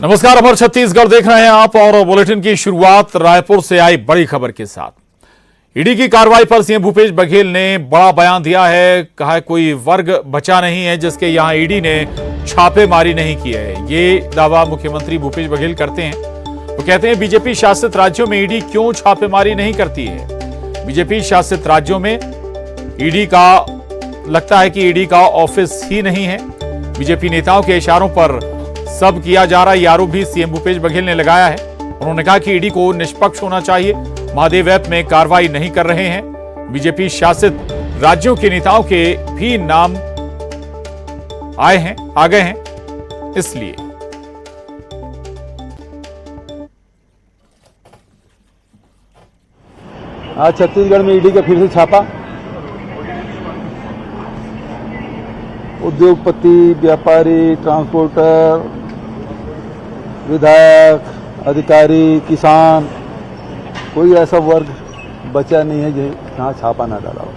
नमस्कार, अमर छत्तीसगढ़ देख रहे हैं आप और बुलेटिन की शुरुआत रायपुर से आई बड़ी खबर के साथ। ईडी की कार्रवाई पर सीएम भूपेश बघेल ने बड़ा बयान दिया है। कहा है कोई वर्ग बचा नहीं है जिसके यहां ईडी ने छापेमारी नहीं की है। ये दावा मुख्यमंत्री भूपेश बघेल करते हैं। वो कहते हैं बीजेपी शासित राज्यों में ईडी क्यों छापेमारी नहीं करती है। बीजेपी शासित राज्यों में ईडी का लगता है कि ईडी का ऑफिस ही नहीं है। बीजेपी नेताओं के इशारों पर सब किया जा रहा है, ये आरोप भी सीएम भूपेश बघेल ने लगाया है। उन्होंने कहा कि ईडी को निष्पक्ष होना चाहिए। महादेव ऐप में कार्रवाई नहीं कर रहे हैं। बीजेपी शासित राज्यों के नेताओं के भी नाम आ गए हैं, इसलिए आज छत्तीसगढ़ में ईडी का फिर से छापा। उद्योगपति, व्यापारी, ट्रांसपोर्टर, विधायक, अधिकारी, किसान, कोई ऐसा वर्ग बचा नहीं है जहाँ छापा ना डाला हो।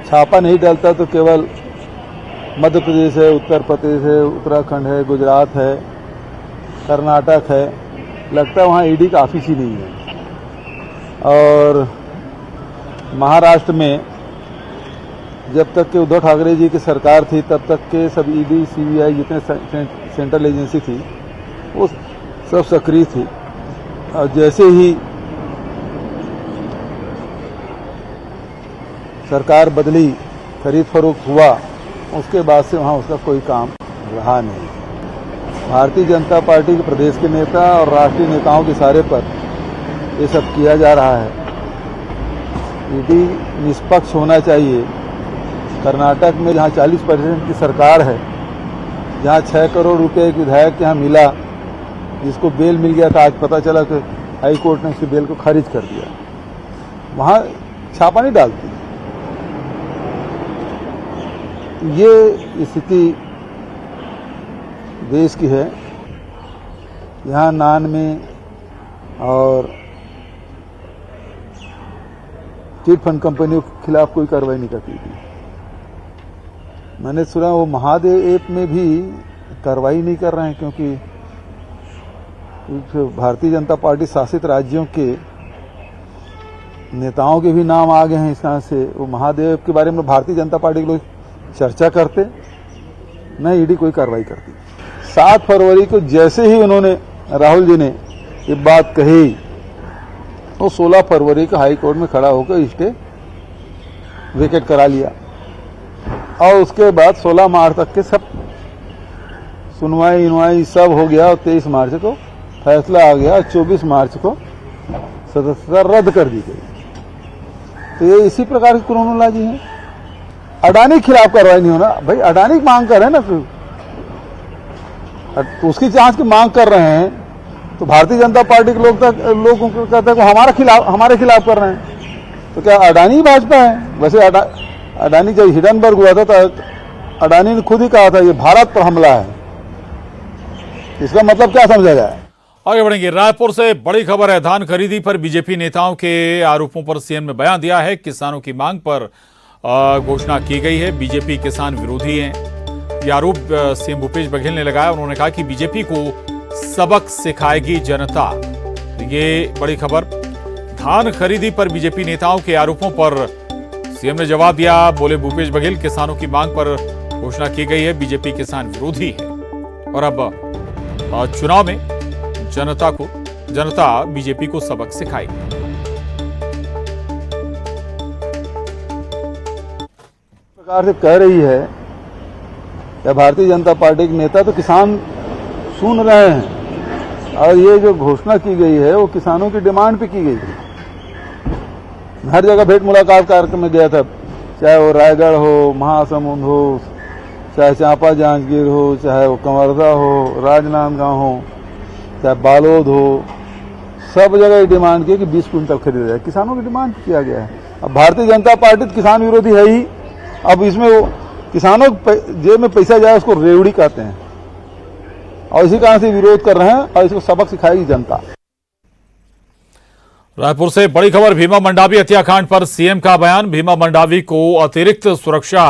छापा नहीं डालता तो केवल मध्य प्रदेश है, उत्तर प्रदेश है, उत्तराखंड है, गुजरात है, कर्नाटक है। लगता है वहाँ ईडी का ऑफिस ही नहीं है। और महाराष्ट्र में जब तक के उद्धव ठाकरे जी की सरकार थी तब तक के सब ईडी, सीबीआई जितने सेंट्रल एजेंसी थी वो सब सक्रिय थी। और जैसे ही सरकार बदली, खरीद फरोख्त हुआ, उसके बाद से वहाँ उसका कोई काम रहा नहीं। भारतीय जनता पार्टी के प्रदेश के नेता और राष्ट्रीय नेताओं के इशारे पर ये सब किया जा रहा है। ईडी निष्पक्ष होना चाहिए। कर्नाटक में जहाँ 40% की सरकार है, जहाँ 6 करोड़ रुपए एक विधायक के यहाँ मिला, जिसको बेल मिल गया था, आज पता चला कि हाई कोर्ट ने उसकी बेल को खारिज कर दिया। वहाँ छापा नहीं डालती। ये स्थिति देश की है। यहाँ नान में और चिट फंड कंपनियों के खिलाफ कोई कार्रवाई नहीं करती थी। मैंने सुना वो महादेव ऐप में भी कार्रवाई नहीं कर रहे हैं क्योंकि भारतीय जनता पार्टी शासित राज्यों के नेताओं के भी नाम आ गए हैं। इस तरह से वो महादेव ऐप के बारे में भारतीय जनता पार्टी के लोग चर्चा करते, न ईडी कोई कार्रवाई करती। 7 फरवरी को जैसे ही उन्होंने, राहुल जी ने ये बात कही, तो 16 फरवरी को हाई कोर्ट में खड़ा होकर स्टे वेकेट करा लिया। और उसके बाद 16 मार्च तक के सब सुनवाई सब हो गया और 23 मार्च को फैसला आ गया। 24 मार्च को सदस्यता रद्द कर दी गई। तो ये इसी प्रकार की क्रोनोलॉजी है। अडानी के खिलाफ कार्रवाई नहीं होना। भाई अडानी की मांग कर रहे हैं ना, तो उसकी जांच की मांग कर रहे हैं, तो भारतीय जनता पार्टी के लोग कहते हैं हमारे खिलाफ कर रहे हैं। तो क्या अडानी भाजपा है? वैसे अडानी जब हिडनबर्ग हुआ था तो अडानी ने खुद ही कहा था ये भारत पर हमला है। इसका मतलब क्या समझा जाए? आगे बढ़ेंगे। रायपुर से बड़ी खबर है। धान खरीदी पर बीजेपी नेताओं के आरोपों पर सीएम ने बयान दिया है। किसानों की मांग पर घोषणा की गई है। बीजेपी किसान विरोधी है, यह आरोप सीएम भूपेश बघेल ने लगाया। उन्होंने कहा कि बीजेपी को सबक सिखाएगी जनता। ये बड़ी खबर। धान खरीदी पर बीजेपी नेताओं के आरोपों पर सीएम ने जवाब दिया। बोले भूपेश बघेल, किसानों की मांग पर घोषणा की गई है। बीजेपी किसान विरोधी है और अब चुनाव में जनता बीजेपी को सबक सिखाएगी। प्रकार से कह रही है या भारतीय जनता पार्टी के नेता, तो किसान सुन रहे हैं। और ये जो घोषणा की गई है वो किसानों की डिमांड पे की गई है। हर जगह भेंट मुलाकात कार्यक्रम में गया था, चाहे वो रायगढ़ हो, महासमुंद हो, चाहे चांपा जांजगीर हो, चाहे वो कंवरदा हो, राजनांदगांव हो, चाहे बालोद हो, सब जगह ये डिमांड की कि 20 क्विंटल खरीदा जाए। किसानों की डिमांड किया गया है। अब भारतीय जनता पार्टी किसान विरोधी है ही। अब इसमें वो किसानों के जेब में पैसा जाए उसको रेवड़ी कहते हैं, और इसी कारण से विरोध कर रहे हैं और इसको सबक सिखाएगी जनता। रायपुर से बड़ी खबर। भीमा मंडावी हत्याकांड पर सीएम का बयान। भीमा मंडावी को अतिरिक्त सुरक्षा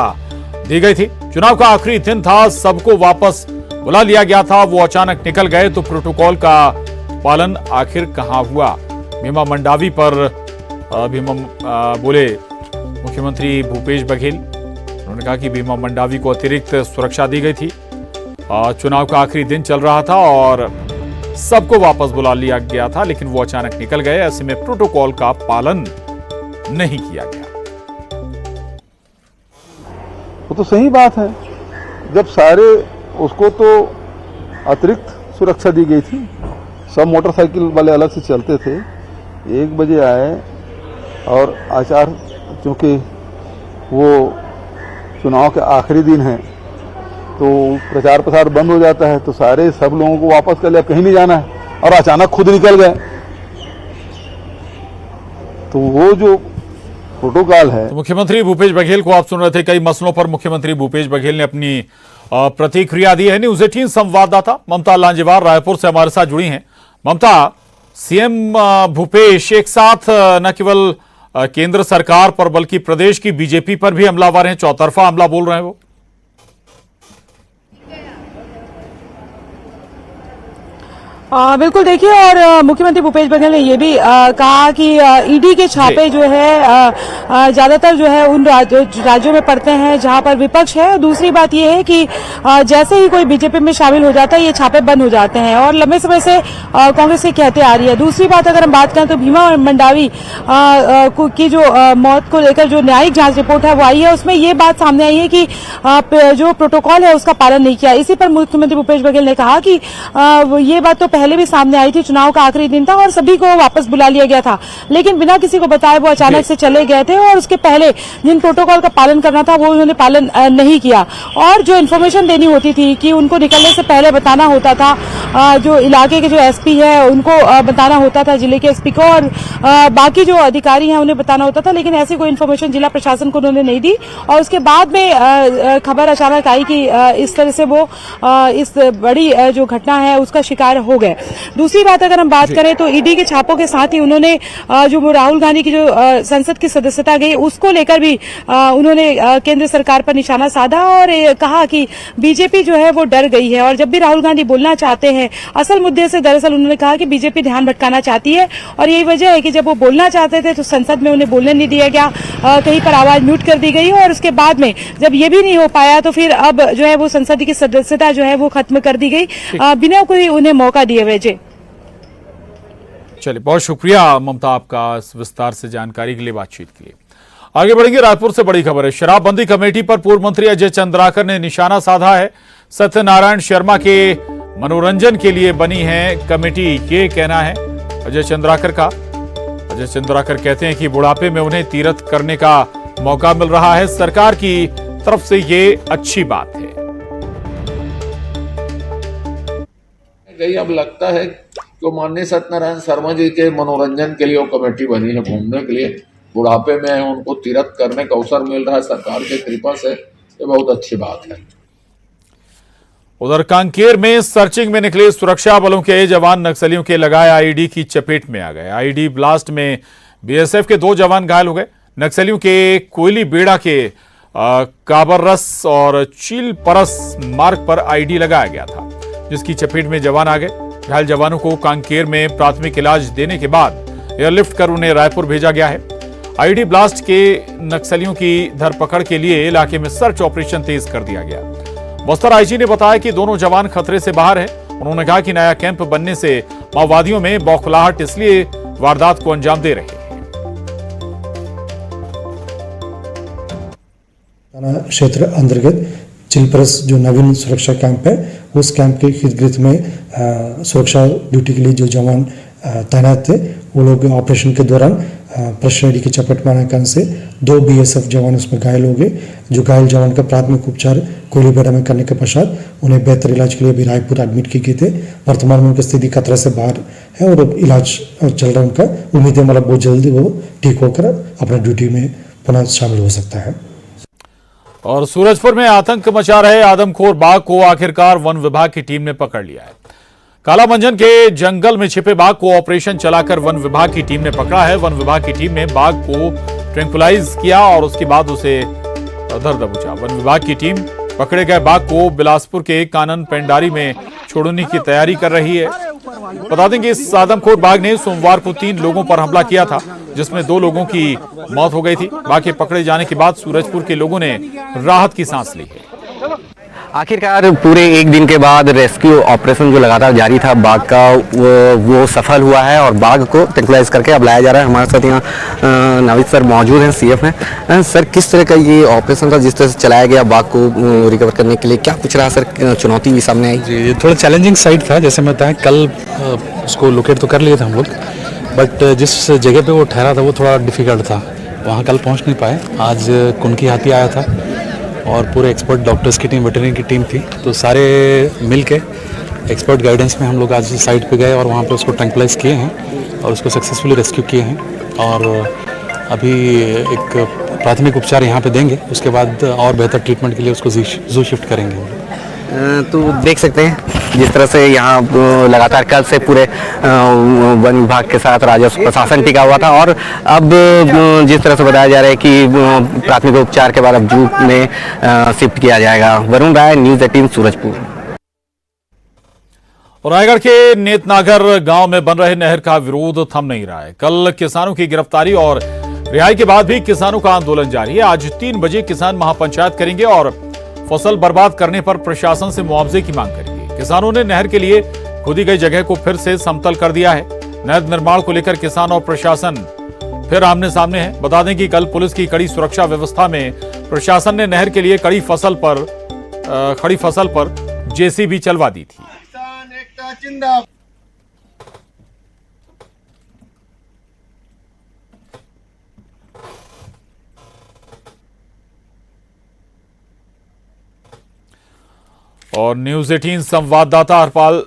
दी गई थी। चुनाव का आखिरी दिन था, सबको वापस बुला लिया गया था वो अचानक निकल गए, तो प्रोटोकॉल का पालन आखिर कहां हुआ? भीमा मंडावी पर बोले मुख्यमंत्री भूपेश बघेल। उन्होंने कहा कि भीमा मंडावी को अतिरिक्त सुरक्षा दी गई थी। चुनाव का आखिरी दिन चल रहा था और सबको वापस बुला लिया गया था, लेकिन वो अचानक निकल गए। ऐसे में प्रोटोकॉल का पालन नहीं किया गया। वो तो सही बात है, जब सारे उसको तो अतिरिक्त सुरक्षा दी गई थी। सब मोटरसाइकिल वाले अलग से चलते थे। 1 बजे आए और आचार, चूंकि वो चुनाव के आखिरी दिन है तो प्रचार प्रसार बंद हो जाता है, तो सारे सब लोगों को वापस कर लिया, कहीं नहीं जाना है, और अचानक खुद निकल गए। तो वो जो प्रोटोकॉल है। तो मुख्यमंत्री भूपेश बघेल को आप सुन रहे थे। कई मसलों पर मुख्यमंत्री भूपेश बघेल ने अपनी प्रतिक्रिया दी है। न्यूज 18 संवाददाता ममता लांजेवार रायपुर से हमारे साथ जुड़ी हैं। ममता, सीएम भूपेश एक साथ न केवल केंद्र सरकार पर बल्कि प्रदेश की बीजेपी पर भी हमलावर हैं, चौतरफा हमला बोल रहे हैं वो। बिल्कुल, देखिए, और मुख्यमंत्री भूपेश बघेल ने ये भी कहा कि ईडी के छापे जो है ज्यादातर जो है उन राज्यों में पड़ते हैं जहां पर विपक्ष है। दूसरी बात ये है कि जैसे ही कोई बीजेपी में शामिल हो जाता है ये छापे बंद हो जाते हैं, और लंबे समय से कांग्रेस ये कहते आ रही है। दूसरी बात अगर हम बात करें तो भीमा मंडावी की जो मौत को लेकर जो न्यायिक जांच रिपोर्ट है वो आई है, उसमें ये बात सामने आई है कि जो प्रोटोकॉल है उसका पालन नहीं किया। इसी पर मुख्यमंत्री भूपेश बघेल ने कहा कि ये बात तो पहले भी सामने आई थी, चुनाव का आखिरी दिन था और सभी को वापस बुला लिया गया था, लेकिन बिना किसी को बताए वो अचानक से चले गए थे, और उसके पहले जिन प्रोटोकॉल का पालन करना था वो उन्होंने पालन नहीं किया। और जो इन्फॉर्मेशन देनी होती थी कि उनको निकलने से पहले बताना होता था, जो इलाके के जो एसपी है उनको बताना होता था, जिले के एसपी को, और बाकी जो अधिकारी हैं उन्हें बताना होता था, लेकिन ऐसी कोई इन्फॉर्मेशन जिला प्रशासन को उन्होंने नहीं दी। और उसके बाद में खबर अचानक आई कि इस तरह से वो इस बड़ी जो घटना है उसका शिकार हो गए। दूसरी बात अगर हम बात करें तो ईडी के छापों के साथ ही उन्होंने जो राहुल गांधी की जो संसद की सदस्यता गई उसको लेकर भी उन्होंने केंद्र सरकार पर निशाना साधा और कहा कि बीजेपी जो है वो डर गई है, और जब भी राहुल गांधी बोलना चाहते हैं असल मुद्दे से, दरअसल उन्होंने कहा कि बीजेपी ध्यान भटकाना चाहती है, और यही वजह है कि जब वो बोलना चाहते थे तो संसद में उन्हें बोलने नहीं दिया गया, कहीं पर आवाज म्यूट कर दी गई, और उसके बाद में जब ये भी नहीं हो पाया तो फिर अब जो है वो संसद की सदस्यता जो है वो खत्म कर दी गई बिना कोई उन्हें मौका दिए हुए। चलिए, बहुत शुक्रिया ममता आपका इस विस्तार से जानकारी के लिए, बातचीत के लिए। आगे बढ़ेंगे। रायपुर से बड़ी खबर है। शराबबंदी कमेटी पर पूर्व मंत्री अजय चंद्राकर ने निशाना साधा है। सत्यनारायण शर्मा के मनोरंजन के लिए बनी है कमेटी, ये कहना है अजय चंद्राकर का। अजय चंद्राकर कहते हैं कि बुढ़ापे में उन्हें तीर्थ करने का मौका मिल रहा है, सरकार की तरफ से ये अच्छी बात है। अब लगता है कि माननीय सत्यनारायण शर्मा जी के मनोरंजन के लिए वो कमेटी बनी है, घूमने के लिए, बुढ़ापे में उनको तीर्थ करने का अवसर मिल रहा है सरकार की कृपा से, ये बहुत अच्छी बात है। उधर कांकेर में सर्चिंग में निकले सुरक्षा बलों के जवान नक्सलियों के लगाए आईईडी की चपेट में आ गए। आईईडी ब्लास्ट में बीएसएफ के 2 जवान घायल हो गए। नक्सलियों के कोयली बेड़ा के काबररस और चील परस मार्ग पर आईईडी लगाया गया था, जिसकी चपेट में जवान आ गए। घायल जवानों को कांकेर में प्राथमिक इलाज देने के बाद एयरलिफ्ट कर उन्हें रायपुर भेजा गया है। आईईडी ब्लास्ट के नक्सलियों की धरपकड़ के लिए इलाके में सर्च ऑपरेशन तेज कर दिया गया। बस्तर आईजी ने बताया कि दोनों जवान खतरे से बाहर हैं। उन्होंने कहा कि नया कैंप बनने से माओवादियों में बौखलाहट इसलिए वारदात को अंजाम दे रहे हैं। थाना क्षेत्र अंतर्गत चिलपरस जो नवीन सुरक्षा कैंप है, उस कैंप के इर्द गिर्द में सुरक्षा ड्यूटी के लिए जो जवान तैनात थे, वो लोग ऑपरेशन के दौरान प्रश्न की चपेट में आने के कारण से 2 बीएसएफ जवान उसमें घायल हो गए। जो घायल जवान का प्राथमिक उपचार कोयलीबेड़ा में करने के पश्चात उन्हें बेहतर इलाज के लिए अभी रायपुर एडमिट किए गए थे। वर्तमान में उनकी स्थिति खतरे से बाहर है और इलाज चल रहा है उनका। उम्मीद है मतलब बहुत जल्दी वो ठीक होकर अपने ड्यूटी में पुनः शामिल हो सकता है। और सूरजपुर में आतंक मचा रहे आदमखोर बाघ को आखिरकार वन विभाग की टीम ने पकड़ लिया है। कालामंजन के जंगल में छिपे बाघ को ऑपरेशन चलाकर वन विभाग की टीम ने पकड़ा है। वन विभाग की टीम ने बाघ को ट्रैंक्विलाइज किया और उसके बाद उसे धर दबोचा। वन विभाग की टीम पकड़े गए बाघ को बिलासपुर के कानन पेंडारी में छोड़ने की तैयारी कर रही है। बता दें कि इस आदमखोर बाघ ने सोमवार को 3 लोगों पर हमला किया था, जिसमें 2 लोगों की मौत हो गई थी। बाघ के पकड़े जाने के बाद सूरजपुर के लोगों ने राहत की सांस ली है। आखिरकार पूरे एक दिन के बाद रेस्क्यू ऑपरेशन जो लगातार जारी था बाघ का वो सफल हुआ है और बाघ को ट्रैंक्विलाइज करके अब लाया जा रहा है। हमारे साथ यहाँ नाविद सर मौजूद हैं, सीएफ हैं। सर, किस तरह का ये ऑपरेशन था जिस तरह से चलाया गया बाघ को रिकवर करने के लिए? क्या कुछ रहा सर, चुनौती भी सामने आई? जी, ये थोड़ा चैलेंजिंग साइट था। जैसे मैं बताएं, कल उसको लोकेट तो कर लिए थे हम लोग, बट जिस जगह पे वो ठहरा था वो थोड़ा डिफिकल्ट था, वहाँ कल पहुँच नहीं पाए। आज कुनकी हाथी आया था और पूरे एक्सपर्ट डॉक्टर्स की टीम, वेटरनरी की टीम थी, तो सारे मिल के एक्सपर्ट गाइडेंस में हम लोग आज साइट पे गए और वहाँ पे उसको ट्रैंक्विलाइज किए हैं और उसको सक्सेसफुली रेस्क्यू किए हैं। और अभी एक प्राथमिक उपचार यहाँ पे देंगे, उसके बाद और बेहतर ट्रीटमेंट के लिए उसको जू शिफ्ट करेंगे। तो देख सकते हैं जिस तरह से यहाँ लगातार कल से पूरे वन विभाग के साथ राजस्व प्रशासन टिका हुआ था और अब जिस तरह से बताया जा रहा है कि प्राथमिक उपचार के बाद अब जू में शिफ्ट किया जाएगा। वरुण राय, न्यूज़ 18 सूरजपुर। रायगढ़ के नेतनागर गांव में बन रहे नहर का विरोध थम नहीं रहा है। कल किसानों की गिरफ्तारी और रिहाई के बाद भी किसानों का आंदोलन जारी है। आज 3 बजे किसान महापंचायत करेंगे और फसल बर्बाद करने पर प्रशासन से मुआवजे की मांग करेंगे। किसानों ने नहर के लिए खोदी गई जगह को फिर से समतल कर दिया है। नहर निर्माण को लेकर किसान और प्रशासन फिर आमने सामने है। बता दें कि कल पुलिस की कड़ी सुरक्षा व्यवस्था में प्रशासन ने नहर के लिए खड़ी फसल पर जेसीबी चलवा दी थी। और न्यूज़ 18 संवाददाता हरपाल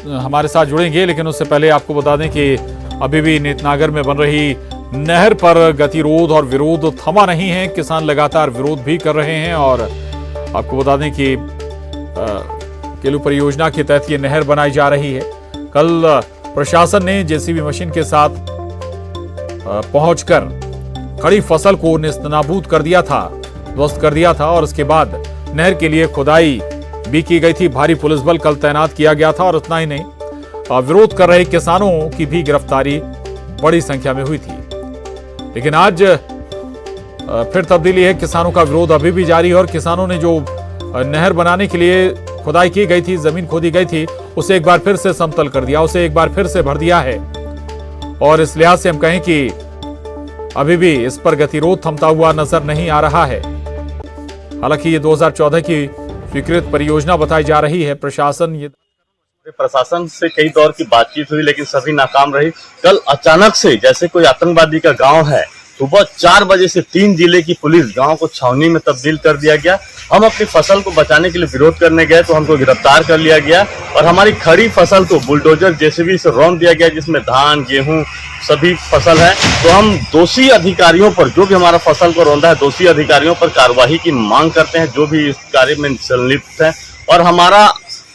हमारे साथ जुड़ेंगे, लेकिन उससे पहले आपको बता दें कि अभी भी नेतनागर में बन रही नहर पर गतिरोध और विरोध थमा नहीं है। किसान लगातार विरोध भी कर रहे हैं और आपको बता दें कि केलू परियोजना के तहत ये नहर बनाई जा रही है। कल प्रशासन ने जेसीबी मशीन के साथ पहुंचकर खड़ी फसल को नेस्तनाबूद कर दिया था, ध्वस्त कर दिया था और उसके बाद नहर के लिए खुदाई भी की गई थी। भारी पुलिस बल कल तैनात किया गया था और उतना ही नहीं, विरोध कर रहे किसानों की भी गिरफ्तारी बड़ी संख्या में हुई थी। लेकिन आज फिर तब्दीली है, किसानों का विरोध अभी भी जारी है और किसानों ने जो नहर बनाने के लिए खुदाई की गई थी, जमीन खोदी गई थी, उसे एक बार फिर से समतल कर दिया, उसे एक बार फिर से भर दिया है। और इस लिहाज से हम कहें कि अभी भी इस पर गतिरोध थमता हुआ नजर नहीं आ रहा है। हालांकि ये 2014 की स्वीकृत परियोजना बताई जा रही है। प्रशासन से कई दौर की बातचीत हुई लेकिन सभी नाकाम रही। कल अचानक से जैसे कोई आतंकवादी का गांव है, सुबह 4 बजे से 3 जिले की पुलिस गांव को छावनी में तब्दील कर दिया गया। हम अपनी फसल को बचाने के लिए विरोध करने गए तो हमको गिरफ्तार कर लिया गया और हमारी खड़ी फसल को बुलडोजर जेसीबी से रौंद दिया गया, जिसमें धान, गेहूं सभी फसल है। तो हम दोषी अधिकारियों पर, जो भी हमारा फसल को रौंदा है, दोषी अधिकारियों पर कार्रवाई की मांग करते हैं जो भी इस कार्य में संलिप्त है। और हमारा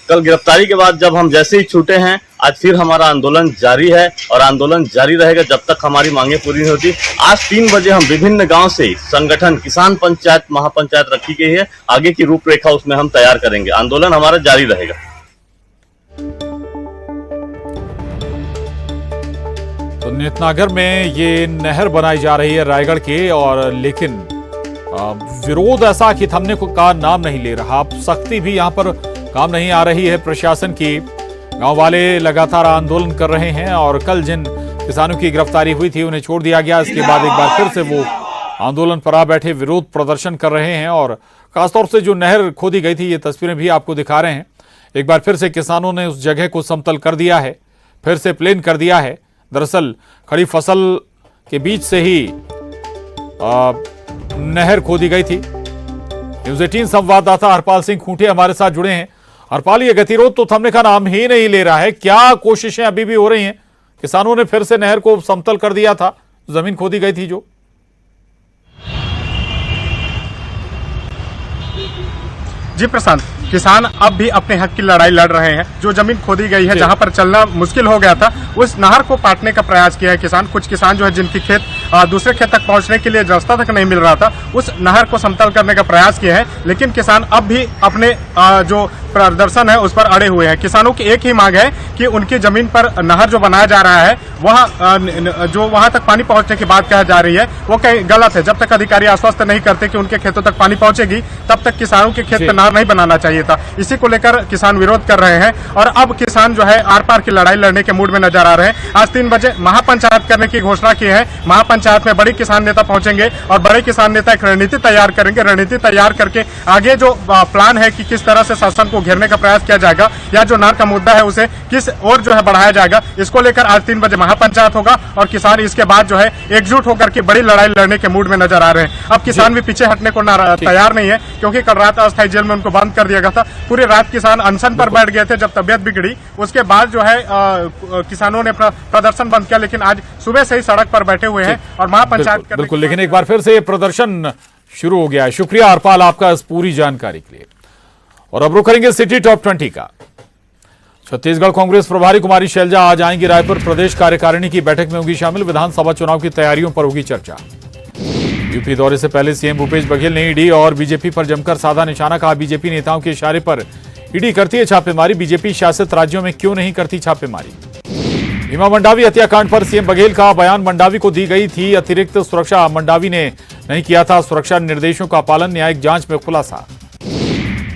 कल गिरफ्तारी के बाद जब हम जैसे ही छूटे हैं, आज फिर हमारा आंदोलन जारी है और आंदोलन जारी रहेगा जब तक हमारी मांगे पूरी नहीं होती। आज 3 बजे हम विभिन्न गांव से संगठन किसान पंचायत महापंचायत रखी गई है, आगे की रूपरेखा उसमें हम तैयार करेंगे। आंदोलन हमारा जारी रहेगा। तो नेतनागर में ये नहर बनाई जा रही है रायगढ़ के, और लेकिन विरोध ऐसा कि थमने का नाम नहीं ले रहा। सख्ती भी यहाँ पर काम नहीं आ रही है प्रशासन की। गांव वाले लगातार आंदोलन कर रहे हैं और कल जिन किसानों की गिरफ्तारी हुई थी उन्हें छोड़ दिया गया। इसके बाद एक बार फिर से वो आंदोलन पर आ बैठे, विरोध प्रदर्शन कर रहे हैं। और खासतौर से जो नहर खोदी गई थी, ये तस्वीरें भी आपको दिखा रहे हैं। एक बार फिर से किसानों ने उस जगह को समतल कर दिया है, फिर से प्लेन कर दिया है। दरअसल खड़ी फसल के बीच से ही नहर खोदी गई थी। न्यूज़ 18 संवाददाता हरपाल सिंह खूंटे हमारे साथ जुड़े हैं। हरपाल, ये गतिरोध तो थमने का नाम ही नहीं ले रहा है, क्या कोशिशें अभी भी हो रही हैं? किसानों ने फिर से नहर को समतल कर दिया था, जमीन खोदी गई थी जो। जी प्रशांत, किसान अब भी अपने हक की लड़ाई लड़ रहे हैं। जो जमीन खोदी गई है, जहां पर चलना मुश्किल हो गया था, उस नहर को पाटने का प्रयास किया है किसान। कुछ किसान जो है जिनकी खेत दूसरे खेत तक पहुंचने के लिए रास्ता तक नहीं मिल रहा था, उस नहर को समतल करने का प्रयास किए हैं। लेकिन किसान अब भी अपने जो प्रदर्शन है उस पर अड़े हुए हैं। किसानों की एक ही मांग है कि उनकी जमीन पर नहर जो बनाया जा रहा है वह जो वहां तक पानी पहुंचने की बात कही जा रही है वो कहीं गलत है। जब तक अधिकारी आश्वस्त नहीं करते कि उनके खेतों तक पानी पहुंचेगी, तब तक किसानों के खेत पर नहर नहीं बनाना चाहिए था। इसी को लेकर किसान विरोध कर रहे हैं और अब किसान जो है आर पार की लड़ाई लड़ने के मूड में नजर आ रहे हैं। आज 3 बजे महापंचायत करने की घोषणा की है। महापंचायत में बड़ी किसान नेता पहुंचेंगे और बड़े किसान नेता एक रणनीति तैयार करेंगे। रणनीति तैयार करके आगे जो प्लान है कि किस तरह से शासन को घेरने का प्रयास किया जाएगा या जो नहर का मुद्दा है उसे किस और जो है बढ़ाया जाएगा, इसको लेकर आज 3 बजे महापंचायत होगा और किसान इसके बाद जो है एकजुट होकर के बड़ी लड़ाई लड़ने के मूड में नजर आ रहे हैं। अब किसान भी पीछे हटने को तैयार नहीं है, क्योंकि कल रात अस्थायी जेल में उनको बंद कर दिया गया था। पूरी रात किसान अनशन पर बैठ गए थे। जब तबियत बिगड़ी उसके बाद जो है किसानों ने अपना प्रदर्शन बंद किया, लेकिन आज सुबह से ही सड़क पर बैठे हुए हैं और महापंचायत बिल्कुल। लेकिन एक बार फिर से प्रदर्शन शुरू हो गया है। शुक्रिया हरपाल आपका इस पूरी जानकारी के लिए। और अब रुख करेंगे सिटी टॉप 20 का। छत्तीसगढ़ कांग्रेस प्रभारी कुमारी शैलजा आज आएंगी रायपुर। प्रदेश कार्यकारिणी की बैठक में होगी शामिल। विधानसभा चुनाव की तैयारियों पर होगी चर्चा। यूपी दौरे से पहले सीएम भूपेश बघेल ने ईडी और बीजेपी पर जमकर साधा निशाना। कहा बीजेपी नेताओं के इशारे पर ईडी करती है छापेमारी। बीजेपी शासित राज्यों में क्यों नहीं करती छापेमारी। भीमा मंडावी हत्याकांड पर सीएम बघेल का बयान। मंडावी को दी गई थी अतिरिक्त सुरक्षा, मंडावी ने नहीं किया था सुरक्षा निर्देशों का पालन। न्यायिक जांच में खुलासा।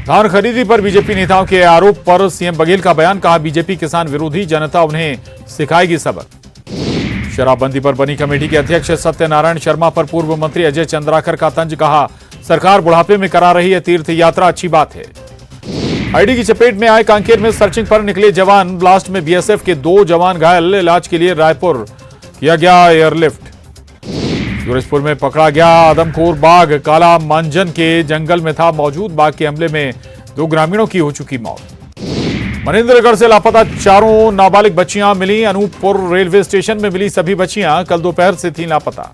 धान खरीदी पर बीजेपी नेताओं के आरोप पर सीएम बघेल का बयान। कहा बीजेपी किसान विरोधी, जनता उन्हें सिखाएगी सबक। शराबबंदी पर बनी कमेटी के अध्यक्ष सत्यनारायण शर्मा पर पूर्व मंत्री अजय चंद्राकर का तंज। कहा सरकार बुढ़ापे में करा रही है तीर्थ यात्रा, अच्छी बात है। आईडी की चपेट में आए कांकेर में सर्चिंग पर निकले जवान। ब्लास्ट में बीएसएफ के 2 जवान घायल। इलाज के लिए रायपुर किया गया एयरलिफ्ट। सूरजपुर में पकड़ा गया आदमखोर बाघ। काला मांजन के जंगल में था मौजूद। बाघ के हमले में 2 ग्रामीणों की हो चुकी मौत। मनेंद्रगढ़ से लापता 4 नाबालिग बच्चियां मिली। अनूपपुर रेलवे स्टेशन में मिली सभी बच्चियां कल दोपहर से थीं लापता।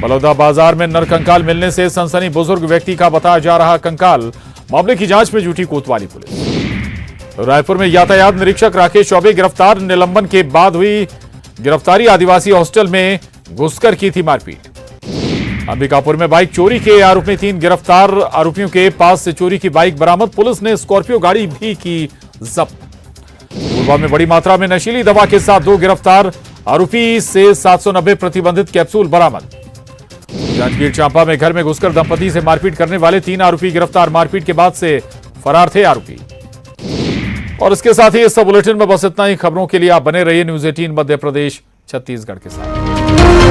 बलौदा बाजार में नरकंकाल मिलने से सनसनी। बुजुर्ग व्यक्ति का बताया जा रहा कंकाल। मामले की जांच में जुटी कोतवाली पुलिस। रायपुर में यातायात निरीक्षक राकेश चौबे गिरफ्तार। निलंबन के बाद हुई गिरफ्तारी। आदिवासी हॉस्टल में घुसकर की थी मारपीट। अंबिकापुर में बाइक चोरी के आरोप में 3 गिरफ्तार। आरोपियों के पास से चोरी की बाइक बरामद। पुलिस ने स्कॉर्पियो गाड़ी भी की जब्त। पूर्वा में बड़ी मात्रा में नशीली दवा के साथ 2 गिरफ्तार। आरोपी से 790 प्रतिबंधित कैप्सूल बरामद। जांजगीर चांपा में घर में घुसकर दंपति से मारपीट करने वाले 3 आरोपी गिरफ्तार। मारपीट के बाद से फरार थे आरोपी। और इसके साथ ही इस बुलेटिन में बस इतना ही। खबरों के लिए आप बने रहिए न्यूज़ 18 मध्य प्रदेश छत्तीसगढ़ के साथ।